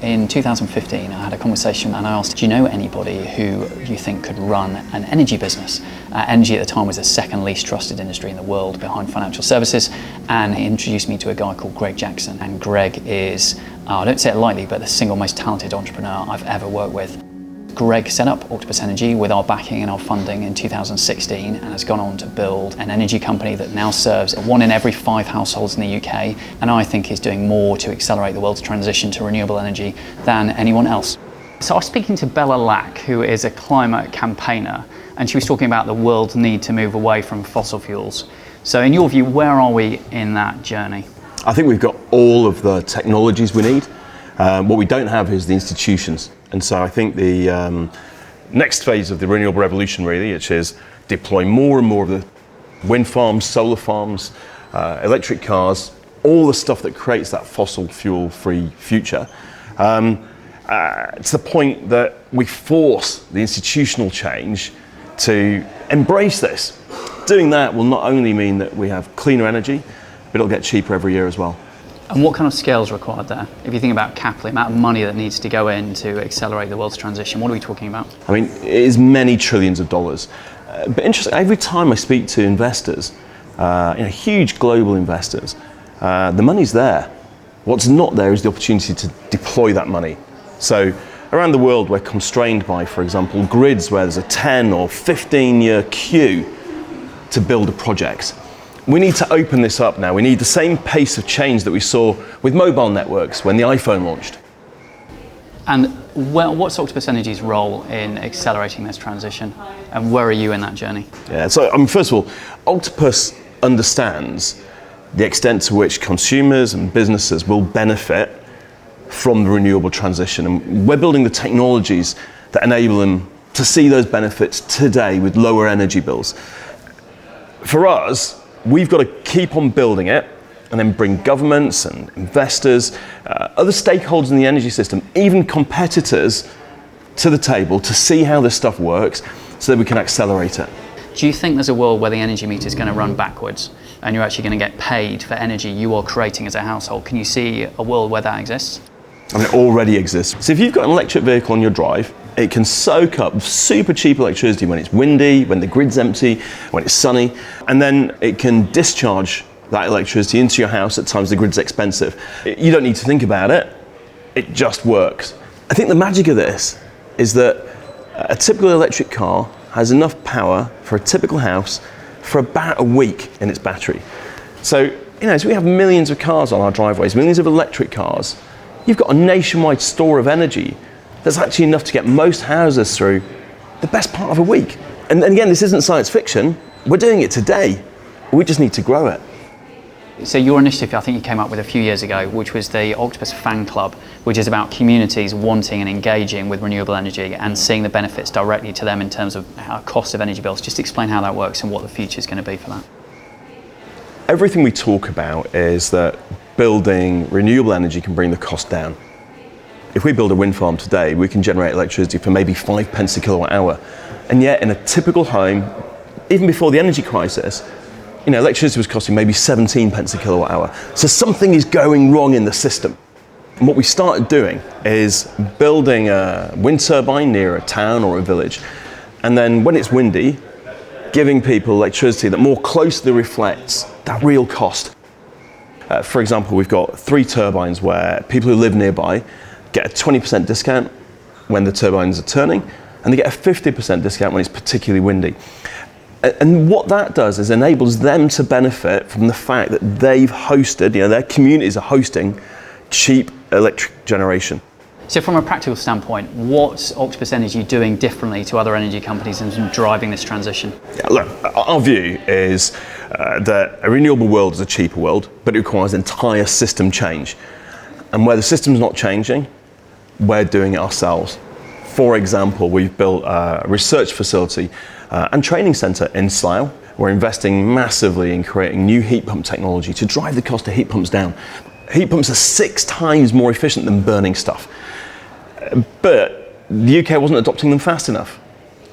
In 2015, I had a conversation and I asked, do you know anybody who you think could run an energy business? Energy at the time was the second least trusted industry in the world behind financial services, and he introduced me to a guy called Greg Jackson. And Greg is, I don't say it lightly, but the single most talented entrepreneur I've ever worked with. Greg set up Octopus Energy with our backing and our funding in 2016 and has gone on to build an energy company that now serves 1 in every 5 households in the UK, and I think is doing more to accelerate the world's transition to renewable energy than anyone else. So I was speaking to Bella Lack, who is a climate campaigner, and she was talking about the world's need to move away from fossil fuels. So in your view, where are we in that journey? I think we've got all of the technologies we need. What we don't have is the institutions. And so I think the next phase of the renewable revolution really, which is deploy more and more of the wind farms, solar farms, electric cars, all the stuff that creates that fossil fuel free future, to the point that we force the institutional change to embrace this. Doing that will not only mean that we have cleaner energy, but it'll get cheaper every year as well. And what kind of scale is required there? If you think about capital, the amount of money that needs to go in to accelerate the world's transition, what are we talking about? I mean, it is many trillions of dollars. But interesting, every time I speak to investors, huge global investors, the money's there. What's not there is the opportunity to deploy that money. So around the world, we're constrained by, for example, grids where there's a 10 or 15-year queue to build a project. We need to open this up now. We need the same pace of change that we saw with mobile networks when the iPhone launched. And what's Octopus Energy's role in accelerating this transition? And where are you in that journey? Yeah, so first of all, Octopus understands the extent to which consumers and businesses will benefit from the renewable transition. And we're building the technologies that enable them to see those benefits today with lower energy bills. For us, we've got to keep on building it and then bring governments and investors, other stakeholders in the energy system, even competitors to the table to see how this stuff works so that we can accelerate it. Do you think there's a world where the energy meter is going to run backwards and you're actually going to get paid for energy you are creating as a household? Can you see a world where that exists? I mean, it already exists. So if you've got an electric vehicle on your drive, it can soak up super cheap electricity when it's windy, when the grid's empty, when it's sunny, and then it can discharge that electricity into your house at times the grid's expensive. You don't need to think about it, it just works. I think the magic of this is that a typical electric car has enough power for a typical house for about a week in its battery. So, as we have millions of cars on our driveways, millions of electric cars, you've got a nationwide store of energy that's actually enough to get most houses through the best part of a week. And again, this isn't science fiction. We're doing it today. We just need to grow it. So your initiative, I think you came up with a few years ago, which was the Octopus Fan Club, which is about communities wanting and engaging with renewable energy and seeing the benefits directly to them in terms of cost of energy bills. Just explain how that works and what the future is going to be for that. Everything we talk about is that building renewable energy can bring the cost down. If we build a wind farm today, we can generate electricity for maybe 5 pence a kilowatt hour. And yet in a typical home, even before the energy crisis, electricity was costing maybe 17 pence a kilowatt hour. So something is going wrong in the system. And what we started doing is building a wind turbine near a town or a village. And then when it's windy, giving people electricity that more closely reflects that real cost. For example, we've got 3 turbines where people who live nearby get a 20% discount when the turbines are turning, and they get a 50% discount when it's particularly windy. And what that does is enables them to benefit from the fact that they've hosted, their communities are hosting cheap electric generation. So from a practical standpoint, what's Octopus Energy doing differently to other energy companies in driving this transition? Yeah, look, our view is that a renewable world is a cheaper world, but it requires entire system change. And where the system's not changing, we're doing it ourselves. For example, we've built a research facility and training centre in Slough. We're investing massively in creating new heat pump technology to drive the cost of heat pumps down. Heat pumps are 6 times more efficient than burning stuff. But the UK wasn't adopting them fast enough.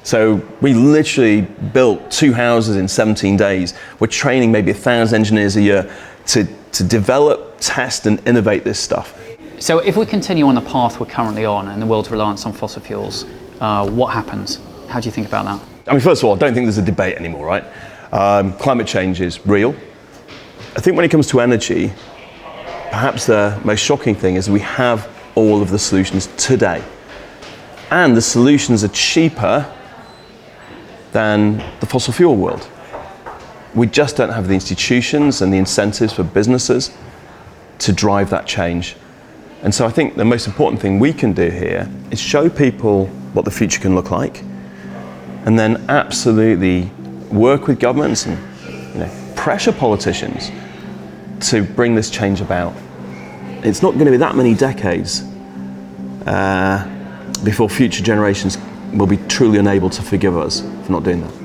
So we literally built 2 houses in 17 days. We're training maybe 1,000 engineers a year to develop, test and innovate this stuff. So if we continue on the path we're currently on and the world's reliance on fossil fuels, what happens? How do you think about that? I mean, first of all, I don't think there's a debate anymore, right? Climate change is real. I think when it comes to energy, perhaps the most shocking thing is we have all of the solutions today. And the solutions are cheaper than the fossil fuel world. We just don't have the institutions and the incentives for businesses to drive that change. And so I think the most important thing we can do here is show people what the future can look like, and then absolutely work with governments and pressure politicians to bring this change about. It's not going to be that many decades before future generations will be truly unable to forgive us for not doing that.